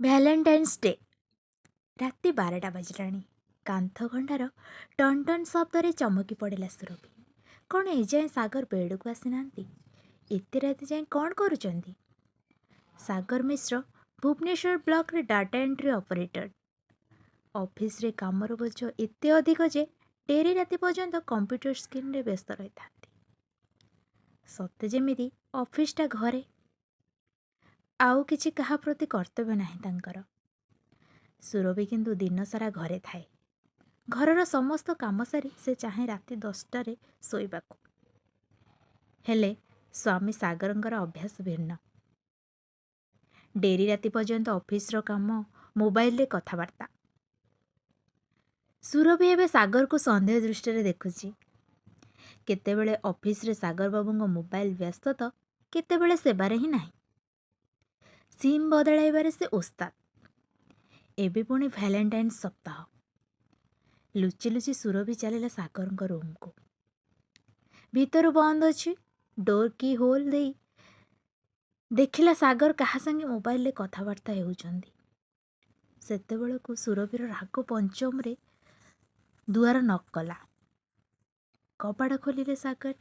Valentine's day. ରାତି 12ଟା ବାଜିଲାଣି। କାନ୍ଥ ଘଣ୍ଟାର ଟନ୍ ଟନ୍ ଶବ୍ଦରେ ଚମକି ପଡ଼ିଲା ସୁରଭି। କ'ଣ ଏଯାଏଁ ସାଗର ବେଡ଼କୁ ଆସିନାହାନ୍ତି? ଏତେ ରାତି ଯାଏଁ କ'ଣ କରୁଛନ୍ତି? ସାଗର ମିଶ୍ର ଭୁବନେଶ୍ୱର ବ୍ଲକରେ ଡାଟା ଏଣ୍ଟ୍ରି ଅପରେଟର। ଅଫିସରେ କାମର ବୋଝ ଏତେ ଅଧିକ ଯେ ଡେରି ରାତି ପର୍ଯ୍ୟନ୍ତ କମ୍ପ୍ୟୁଟର ସ୍କ୍ରିନ୍ରେ ବ୍ୟସ୍ତ ରହିଥାନ୍ତି। ସତେ ଯେମିତି ଅଫିସଟା ଘରେ, ଆଉ କିଛି କାହା ପ୍ରତି କର୍ତ୍ତବ୍ୟ ନାହିଁ ତାଙ୍କର। ସୁରଭି କିନ୍ତୁ ଦିନସାରା ଘରେ ଥାଏ। ଘରର ସମସ୍ତ କାମ ସାରି ସେ ଚାହେଁ ରାତି 10ଟାରେ ଶୋଇବାକୁ। ହେଲେ ସ୍ୱାମୀ ସାଗରଙ୍କର ଅଭ୍ୟାସ ଭିନ୍ନ। ଡେରି ରାତି ପର୍ଯ୍ୟନ୍ତ ଅଫିସର କାମ, ମୋବାଇଲରେ କଥାବାର୍ତ୍ତା। ସୁରଭି ଏବେ ସାଗରକୁ ସନ୍ଦେହ ଦୃଷ୍ଟିରେ ଦେଖୁଛି। କେତେବେଳେ ଅଫିସରେ ସାଗର ବାବୁଙ୍କ ମୋବାଇଲ ବ୍ୟସ୍ତ ତ କେତେବେଳେ ସେବାରେ ହିଁ ନାହିଁ। ସିମ୍ ବଦଳାଇବାରେ ସେ ଓସ୍ତାଦ। ଏବେ ପୁଣି ଭ୍ୟାଲେଣ୍ଟାଇନ୍ସ ସପ୍ତାହ। ଲୁଚି ଲୁଚି ସୁରଭି ଚାଲିଲା ସାଗରଙ୍କ ରୁମ୍କୁ। ଭିତରୁ ବନ୍ଦ ଅଛି। ଡୋର କି ହୋଲ୍ ଦେଇ ଦେଖିଲା ସାଗର କାହା ସାଙ୍ଗେ ମୋବାଇଲରେ କଥାବାର୍ତ୍ତା ହେଉଛନ୍ତି। ସେତେବେଳକୁ ସୁରଭିର ରାଗ ପଞ୍ଚମରେ ଦୁଆର ନକ୍ କଲା। କବାଟ ଖୋଲିଲେ ସାଗର।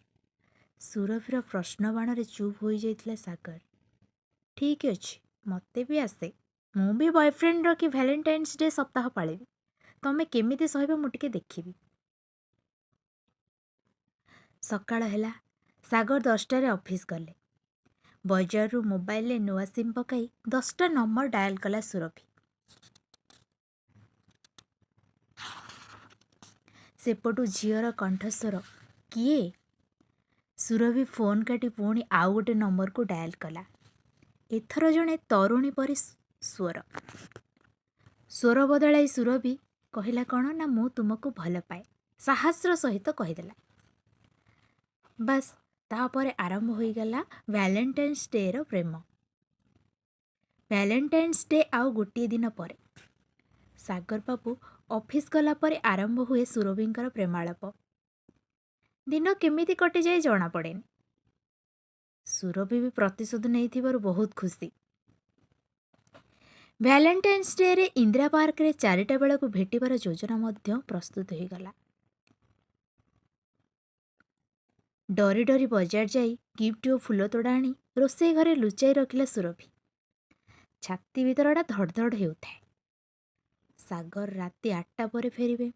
ସୁରଭିର ପ୍ରଶ୍ନ ବାଣରେ ଚୁପ୍ ହୋଇଯାଇଥିଲା ସାଗର। ଠିକ୍ ଅଛି, ମୋତେ ବି ଆସେ। ମୁଁ ବି ବୟଫ୍ରେଣ୍ଡ ରଖି ଭ୍ୟାଲେଣ୍ଟାଇନ୍ସ ଡେ ସପ୍ତାହ ପାଳିବି। ତମେ କେମିତି ସହିବ ମୁଁ ଟିକେ ଦେଖିବି। ସକାଳ ହେଲା। ସାଗର 10ଟାରେ ଅଫିସ ଗଲେ। ବଜାରରୁ ମୋବାଇଲରେ ନୂଆ ସିମ୍ ପକାଇ 10ଟା ନମ୍ବର ଡାଏଲ କଲା ସୁରଭି। ସେପଟୁ ଝିଅର କଣ୍ଠସ୍ୱର, କିଏ? ସୁରଭି ଫୋନ୍ କାଟି ପୁଣି ଆଉ ଗୋଟେ ନମ୍ବରକୁ ଡାଏଲ କଲା। ଏଥର ଜଣେ ତରୁଣୀ ପରି ସ୍ୱର। ସ୍ୱର ବଦଳାଇ ସୁରଭି କହିଲା, କ'ଣ ନା ମୁଁ ତୁମକୁ ଭଲ ପାଏ। ସାହସର ସହିତ କହିଦେଲା। ବାସ୍, ତାପରେ ଆରମ୍ଭ ହୋଇଗଲା ଭ୍ୟାଲେଣ୍ଟାଇନ୍ସ ଡେର ପ୍ରେମ। ଭ୍ୟାଲେଣ୍ଟାଇନ୍ସ ଡେ ଆଉ ଗୋଟିଏ ଦିନ ପରେ। ସାଗର ବାବୁ ଅଫିସ ଗଲା ପରେ ଆରମ୍ଭ ହୁଏ ସୁରଭିଙ୍କର ପ୍ରେମାଳାପ। ଦିନ କେମିତି କଟିଯାଏ ଜଣାପଡ଼େନି। ସୁରଭି ବି ପ୍ରତିଶୋଧ ନେଇଥିବାରୁ ବହୁତ ଖୁସି। ଭ୍ୟାଲେଣ୍ଟାଇନ୍ସ ଡେରେ ଇନ୍ଦିରା ପାର୍କରେ 4ଟା ବେଳକୁ ଭେଟିବାର ଯୋଜନା ମଧ୍ୟ ପ୍ରସ୍ତୁତ ହୋଇଗଲା। ଡରି ଡରି ବଜାର ଯାଇ ଗିଫ୍ଟ ଓ ଫୁଲ ତୋଡ଼ା ଆଣି ରୋଷେଇ ଘରେ ଲୁଚାଇ ରଖିଲା ସୁରଭି। ଛାତି ଭିତରଟା ଧଡ଼ ଧଡ଼ ହେଉଥାଏ। ସାଗର ରାତି 8ଟା ପରେ ଫେରିବେ।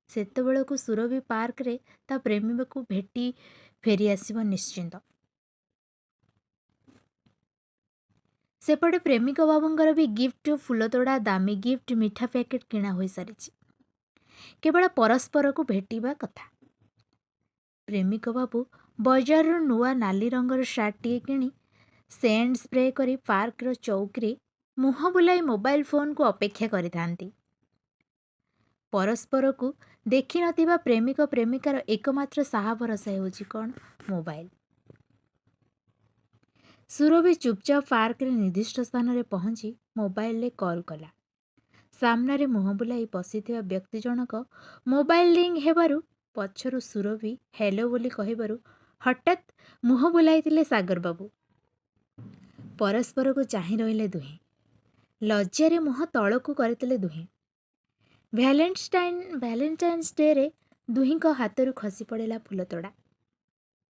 ସେତେବେଳକୁ ସୁରଭି ପାର୍କରେ ତା ପ୍ରେମିକକୁ ଭେଟି ଫେରି ଆସିବ ନିଶ୍ଚିନ୍ତ। ସେପଟେ ପ୍ରେମିକ ବାବୁଙ୍କର ବି ଗିଫ୍ଟ ଓ ଫୁଲ ତୋଡ଼ା, ଦାମୀ ଗିଫ୍ଟ, ମିଠା ପ୍ୟାକେଟ୍ କିଣା ହୋଇସାରିଛି। କେବଳ ପରସ୍ପରକୁ ଭେଟିବା କଥା। ପ୍ରେମିକ ବାବୁ ବଜାରରୁ ନୂଆ ନାଲି ରଙ୍ଗର ସାର୍ଟଟିଏ କିଣି ସେଣ୍ଟ ସ୍ପ୍ରେ କରି ପାର୍କର ଚୌକିରେ ମୁହଁ ବୁଲାଇ ମୋବାଇଲ ଫୋନ୍କୁ ଅପେକ୍ଷା କରିଥାନ୍ତି। ପରସ୍ପରକୁ ଦେଖିନଥିବା ପ୍ରେମିକ ପ୍ରେମିକାର ଏକମାତ୍ର ସାହା ଭରସା ହେଉଛି କ'ଣ? ମୋବାଇଲ। ସୁରଭି ଚୁପଚାପ ପାର୍କରେ ନିର୍ଦ୍ଦିଷ୍ଟ ସ୍ଥାନରେ ପହଞ୍ଚି ମୋବାଇଲରେ କଲ୍ କଲା। ସାମ୍ନାରେ ମୁହଁ ବୁଲାଇ ବସିଥିବା ବ୍ୟକ୍ତି ଜଣକ ମୋବାଇଲ ରିଙ୍ଗ ହେବାରୁ ପଛରୁ ସୁରଭି ହ୍ୟାଲୋ ବୋଲି କହିବାରୁ ହଠାତ୍ ମୁହଁ ବୁଲାଇଥିଲେ ସାଗର ବାବୁ। ପରସ୍ପରକୁ ଚାହିଁ ରହିଲେ ଦୁହେଁ। ଲଜ୍ଜାରେ ମୁହଁ ତଳକୁ କରିଥିଲେ ଦୁହେଁ। ଭ୍ୟାଲେଣ୍ଟାଇନ୍ସ ଡେରେ ଦୁହିଁଙ୍କ ହାତରୁ ଖସି ପଡ଼ିଲା ଫୁଲତୋଡ଼ା।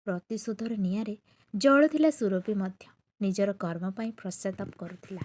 ପ୍ରତିଶୋଧର ନିଆଁରେ ଜଳୁଥିଲା ସୁରଭି ମଧ୍ୟ। ନିଜର କର୍ମ ପାଇଁ ପଶ୍ଚାତାପ କରୁଥିଲା।